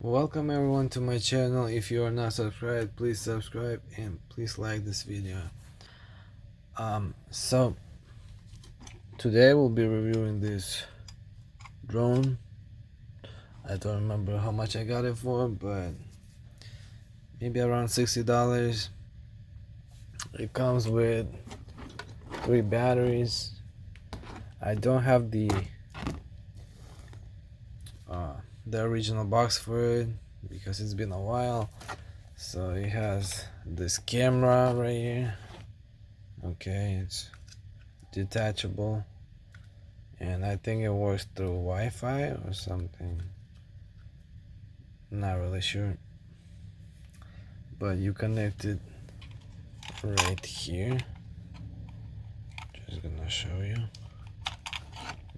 Welcome everyone to my channel. If you are not subscribed, please subscribe and please like this video. So today we'll be reviewing this drone. I don't remember how much I got it for, but maybe around $60. It comes with 3 batteries. I don't have the original box for it because it's been a while. So it has this camera right here. Okay, it's detachable, and I think it works through Wi-Fi or something. Not really sure, but you connect it right here. Just gonna show you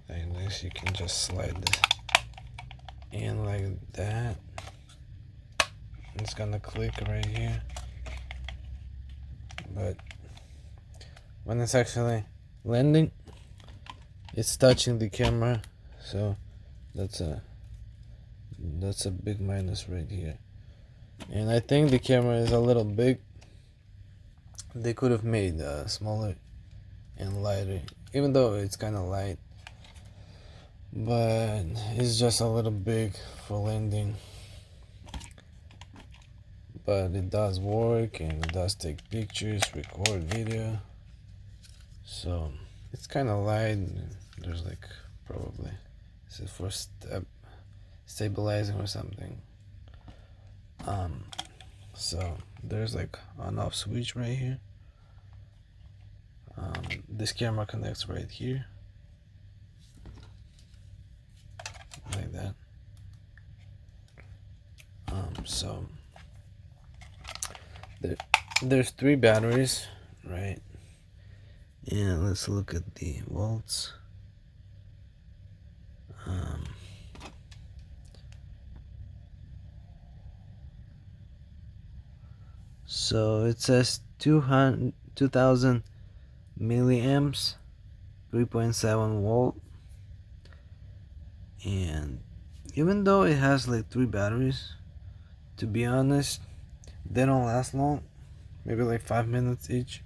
like this. You can just slide this in like that. It's gonna click right here, but when it's actually landing, it's touching the camera, so that's a big minus right here. And I think the camera is a little big. They could have made smaller and lighter, even though it's kind of light, but it's just a little big for landing. But it does work, and it does take pictures, record video. So it's kind of light. There's like probably this is for stabilizing or something. So there's like on off switch right here. This camera connects right here like that. So there's 3 batteries, right? And let's look at the volts. So it says 2000 milliamps, 3.7 volt. And even though it has like 3 batteries, to be honest, they don't last long. Maybe like 5 minutes each.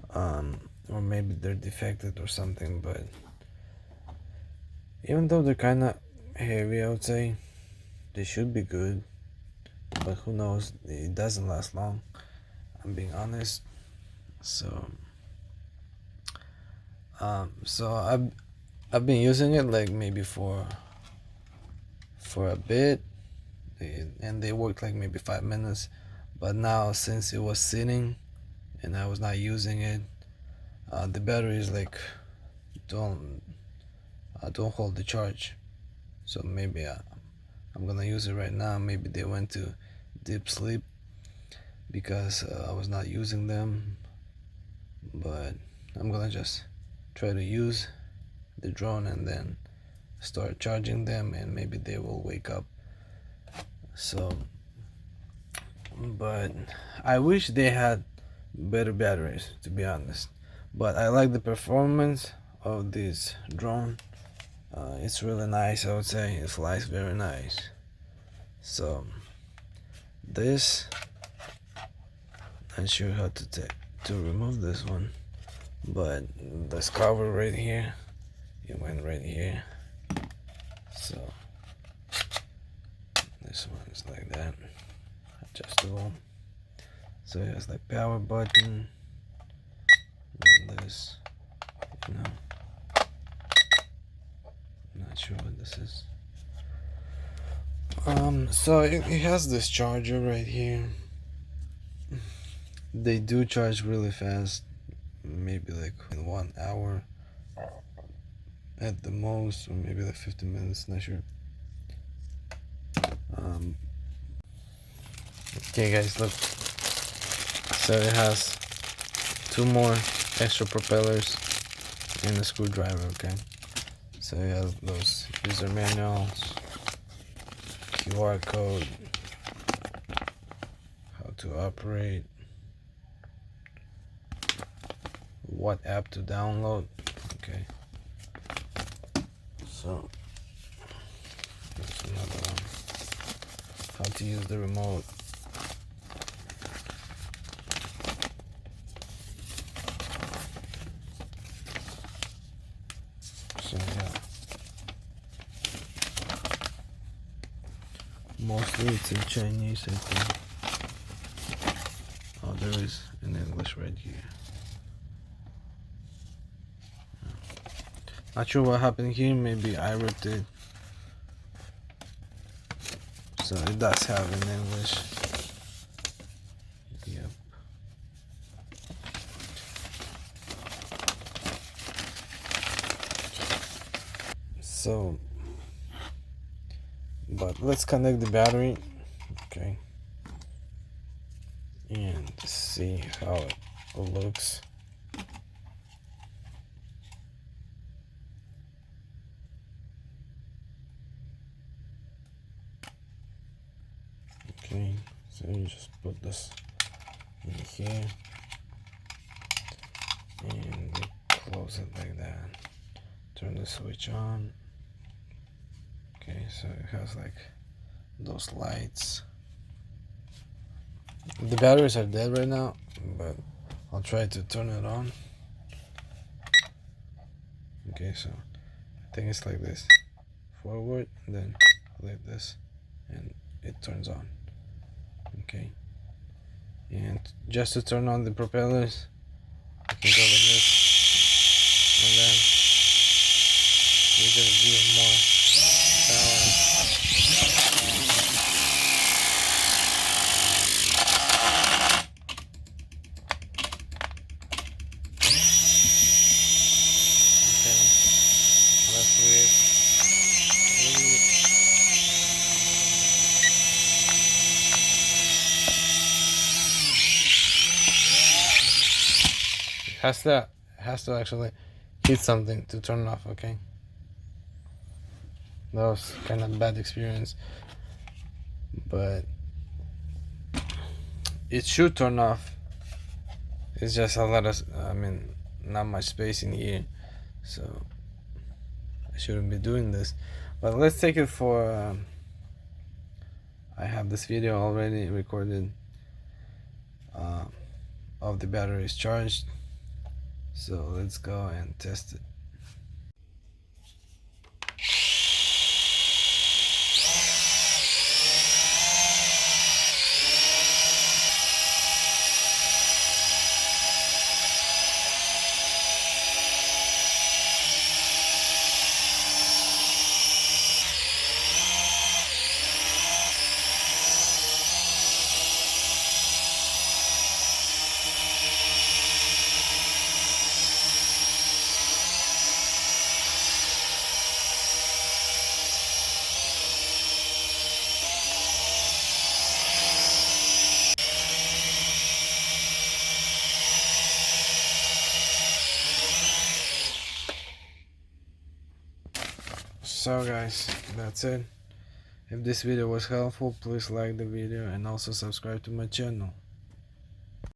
Or maybe they're defected or something. But even though they're kind of heavy, I would say they should be good. But who knows? It doesn't last long, I'm being honest. So I've been using it like maybe for a bit, and they worked like maybe 5 minutes. But now, since it was sitting and I was not using it, the battery is like don't hold the charge. So maybe I'm gonna use it right now. Maybe they went to deep sleep because I was not using them. But I'm gonna just try to use the drone and then start charging them, and maybe they will wake up. So, but I wish they had better batteries, to be honest. But I like the performance of this drone. It's really nice, I would say. It flies very nice. So this, not sure how to remove this one, but this cover right here, it went right here. So this one is like that, adjustable. So it has like power button and this, not sure what this is. So it has this charger right here. They do charge really fast, maybe like in 1 hour at the most, or maybe like 15 minutes, not sure. Okay guys, look. So it has 2 more extra propellers and a screwdriver, okay? So it has those user manuals, QR code, how to operate, what app to download, okay? So that's another one. how to use the remote. So yeah, mostly it's in Chinese, I think. Oh, there is in English right here. Not sure what happened here, maybe I ripped it. So it does have in English. Yep. So, but let's connect the battery, okay, and see how it looks. Okay, so you just put this in here and we close it like that. Turn the switch on. Okay, so it has like those lights. The batteries are dead right now, but I'll try to turn it on. Okay, so I think it's like this. Forward, and then like this, and it turns on. Okay, and just to turn on the propellers, you can go like this, and then you just give more power. Okay, that's weird. Has to actually hit something to turn off. Okay, that was kind of bad experience, but it should turn off. It's just a lot of, not much space in here, so I shouldn't be doing this. But let's take it for. I have this video already recorded of the battery is charged, so let's go and test it. So guys, that's it. If this video was helpful, please like the video and also subscribe to my channel.